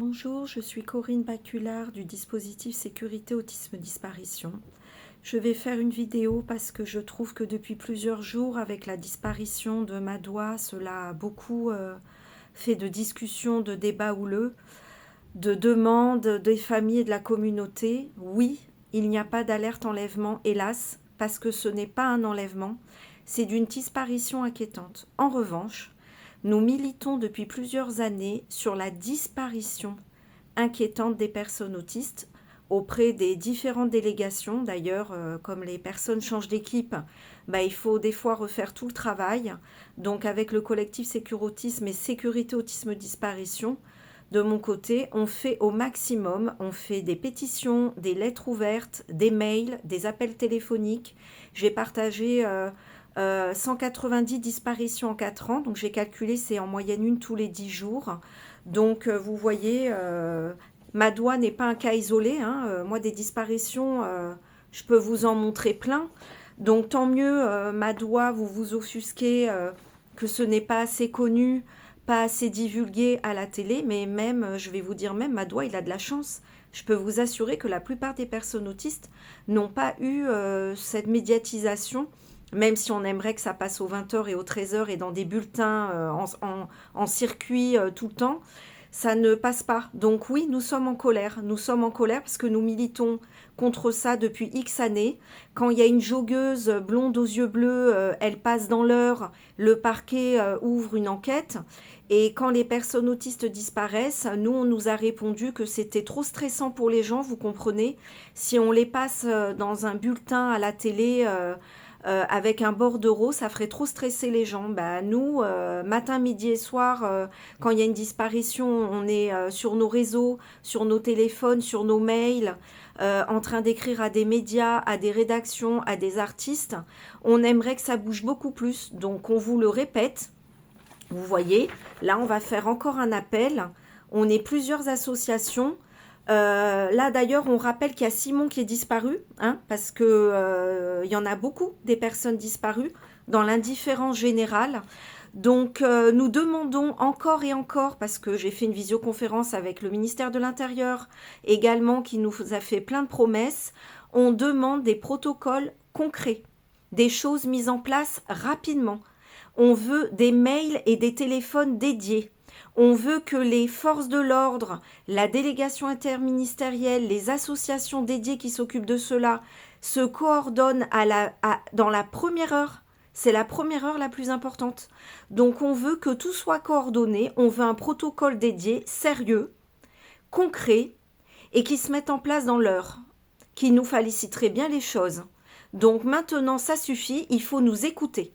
Bonjour, je suis Corinne Baculard du dispositif Sécurité Autisme Disparition. Je vais faire une vidéo parce que je trouve que depuis plusieurs jours, avec la disparition de Madoua, cela a beaucoup fait de discussions, de débats houleux, de demandes des familles et de la communauté. Oui, il n'y a pas d'alerte enlèvement, hélas, parce que ce n'est pas un enlèvement, c'est d'une disparition inquiétante. En revanche, nous militons depuis plusieurs années sur la disparition inquiétante des personnes autistes auprès des différentes délégations. D'ailleurs, comme les personnes changent d'équipe, il faut des fois refaire tout le travail. Donc avec le collectif Sécurautisme et Sécurité Autisme Disparition, de mon côté, on fait au maximum, on fait des pétitions, des lettres ouvertes, des mails, des appels téléphoniques. J'ai partagé 190 disparitions en 4 ans, donc j'ai calculé, c'est en moyenne une tous les 10 jours. Donc vous voyez, Madoua n'est pas un cas isolé, hein. Moi, des disparitions, je peux vous en montrer plein. Donc tant mieux, Madoua, vous vous offusquez que ce n'est pas assez connu, pas assez divulgué à la télé, mais même, je vais vous dire même, Madoua, il a de la chance. Je peux vous assurer que la plupart des personnes autistes n'ont pas eu cette médiatisation, même si on aimerait que ça passe aux 20h et aux 13h et dans des bulletins en circuit tout le temps, ça ne passe pas. Donc oui, nous sommes en colère. Nous sommes en colère parce que nous militons contre ça depuis X années. Quand il y a une joggeuse blonde aux yeux bleus, elle passe dans l'heure, le parquet ouvre une enquête. Et quand les personnes autistes disparaissent, nous, on nous a répondu que c'était trop stressant pour les gens, vous comprenez. Si on les passe dans un bulletin à la télé avec un bordereau, ça ferait trop stresser les gens. Nous, matin, midi et soir, quand il y a une disparition, on est sur nos réseaux, sur nos téléphones, sur nos mails, en train d'écrire à des médias, à des rédactions, à des artistes. On aimerait que ça bouge beaucoup plus. Donc, on vous le répète. Vous voyez, là, on va faire encore un appel. On est plusieurs associations. Là, d'ailleurs, on rappelle qu'il y a Simon qui est disparu, hein, parce que y en a beaucoup des personnes disparues dans l'indifférence générale. Donc, nous demandons encore et encore, parce que j'ai fait une visioconférence avec le ministère de l'Intérieur également, qui nous a fait plein de promesses. On demande des protocoles concrets, des choses mises en place rapidement. On veut des mails et des téléphones dédiés. On veut que les forces de l'ordre, la délégation interministérielle, les associations dédiées qui s'occupent de cela se coordonnent dans la première heure. C'est la première heure la plus importante. Donc on veut que tout soit coordonné, on veut un protocole dédié, sérieux, concret, et qui se mette en place dans l'heure, qui nous faciliterait bien les choses. Donc maintenant, ça suffit, il faut nous écouter.